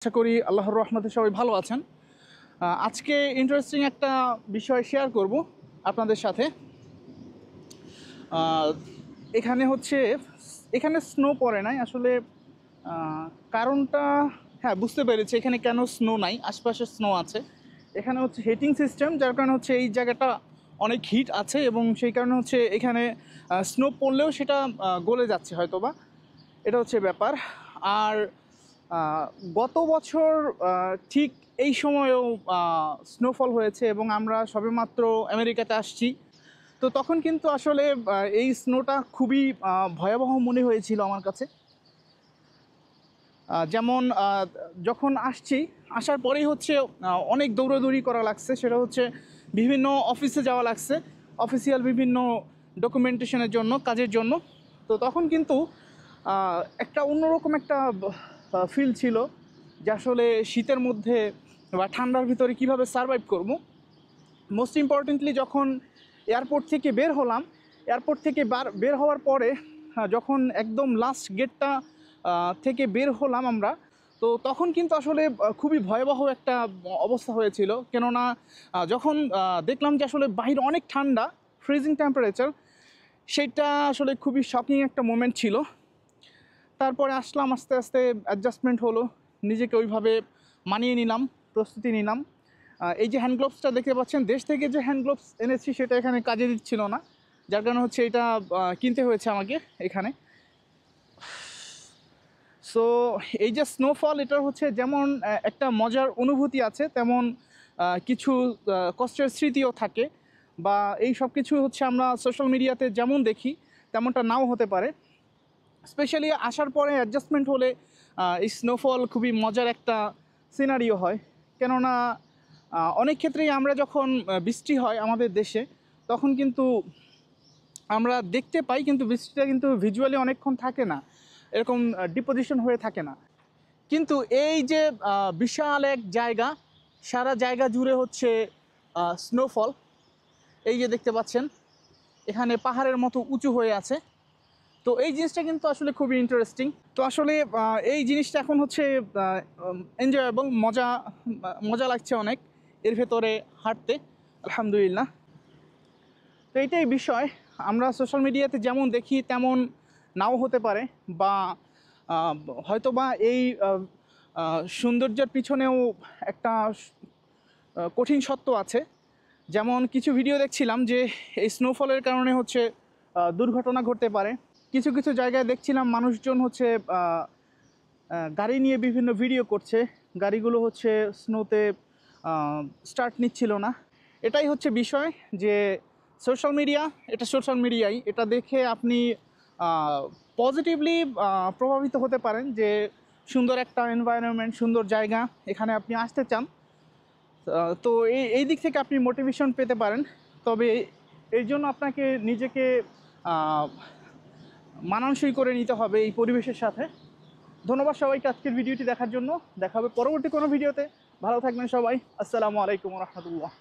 আশা করি আল্লাহর রহমতে সবাই ভালো আছেন। আজকে ইন্টারেস্টিং একটা বিষয় শেয়ার করব আপনাদের সাথে। এখানে স্নো পড়ে নাই আসলে। কারণটা বুঝতে পেরেছি এখানে কেন স্নো নাই, আশপাশে স্নো আছে। এখানে হচ্ছে হিটিং সিস্টেম, যার কারণে হচ্ছে এই জায়গাটা অনেক হিট আছে এবং সেই কারণে হচ্ছে এখানে স্নো পড়লেও সেটা গলে যাচ্ছে হয়তোবা, এটা হচ্ছে ব্যাপার। আর গত বছর ঠিক এই সময়েও স্নোফল হয়েছে এবং আমরা সবেমাত্র আমেরিকাতে আসছি। তো তখন কিন্তু আসলে এই স্নোটা খুবই ভয়াবহ মনে হয়েছিল আমার কাছে। যেমন যখন আসার পরেই হচ্ছে অনেক দৌড়াদৌড়ি করা লাগছে, সেটা হচ্ছে বিভিন্ন অফিসে যাওয়া লাগছে, অফিসিয়াল বিভিন্ন ডকুমেন্টেশনের জন্য, কাজের জন্য। তো তখন কিন্তু একটা অন্যরকম একটা ফিল ছিল যে আসলে শীতের মধ্যে বা ঠান্ডার ভিতরে কীভাবে সারভাইভ করব। মোস্ট ইম্পর্টেন্টলি যখন এয়ারপোর্ট থেকে বের হলাম, এয়ারপোর্ট থেকে বের হওয়ার পরে যখন একদম লাস্ট গেটটা থেকে বের হলাম আমরা, তো তখন কিন্তু আসলে খুবই ভয়াবহ একটা অবস্থা হয়েছিল। কেননা যখন দেখলাম যে আসলে বাইরে অনেক ঠান্ডা, ফ্রিজিং টেম্পারেচার, সেটা আসলে খুবই শকিং একটা মোমেন্ট ছিল। তারপরে আসলাম, আস্তে আস্তে অ্যাডজাস্টমেন্ট হলো, নিজেকে ওইভাবে মানিয়ে নিলাম, প্রস্তুতি নিলাম। এই যে হ্যান্ড গ্লোভসটা দেখতে পাচ্ছেন, দেশ থেকে যে হ্যান্ড গ্লোভস এনেছি সেটা এখানে কাজে দিচ্ছিল না, যার কারণে হচ্ছে এটা কিনতে হয়েছে আমাকে এখানে। সো এই যে স্নোফল, এটা হচ্ছে যেমন একটা মজার অনুভূতি আছে, তেমন কিছু কষ্টের স্মৃতিও থাকে। বা এই সব কিছু হচ্ছে আমরা সোশ্যাল মিডিয়াতে যেমন দেখি তেমনটা নাও হতে পারে। স্পেশালি আসার পরে অ্যাডজাস্টমেন্ট হলে এই স্নোফল খুবই মজার একটা সিনারিও হয়। কেননা অনেক ক্ষেত্রেই আমরা যখন বৃষ্টি হয় আমাদের দেশে, তখন কিন্তু আমরা দেখতে পাই, কিন্তু বৃষ্টিটা কিন্তু ভিজুয়ালি অনেকক্ষণ থাকে না, এরকম ডিপোজিশন হয়ে থাকে না। কিন্তু এই যে বিশাল এক জায়গা, সারা জায়গা জুড়ে হচ্ছে স্নোফল, এই যে দেখতে পাচ্ছেন এখানে পাহাড়ের মতো উঁচু হয়ে আছে। তো এই জিনিসটা কিন্তু আসলে খুবই ইন্টারেস্টিং। তো আসলে এই জিনিসটা এখন হচ্ছে এনজয়েবল, মজা লাগছে অনেক এর ভেতরে হাঁটতে, আলহামদুলিল্লাহ। তো এইটাই বিষয়, আমরা সোশ্যাল মিডিয়াতে যেমন দেখি তেমন নাও হতে পারে, বা হয়তোবা এই সৌন্দর্যের পিছনেও একটা কঠিন সত্য আছে। যেমন কিছু ভিডিও দেখছিলাম যে এই স্নোফলের কারণে হচ্ছে দুর্ঘটনা ঘটতে পারে। কিছু কিছু জায়গায় দেখছিলাম মানুষজন হচ্ছে গাড়ি নিয়ে বিভিন্ন ভিডিও করছে, গাড়িগুলো হচ্ছে স্নোতে স্টার্ট নিচ্ছিল না। এটাই হচ্ছে বিষয় যে সোশ্যাল মিডিয়াই এটা দেখে আপনি পজিটিভলি প্রভাবিত হতে পারেন যে সুন্দর একটা এনভায়রনমেন্ট, সুন্দর জায়গা, এখানে আপনি আসতে চান। তো এই দিক থেকে আপনি মোটিভেশন পেতে পারেন। তবে এই জন্য আপনাকে নিজেকে মানানসই করে নিতে হবে এই পরিবেশের সাথে। ধন্যবাদ সবাইকে আজকের ভিডিওটি দেখার জন্য। দেখা হবে পরবর্তী কোনো ভিডিওতে। ভালো থাকবেন সবাই। আসসালামু আলাইকুম রহমতুল্লাহ।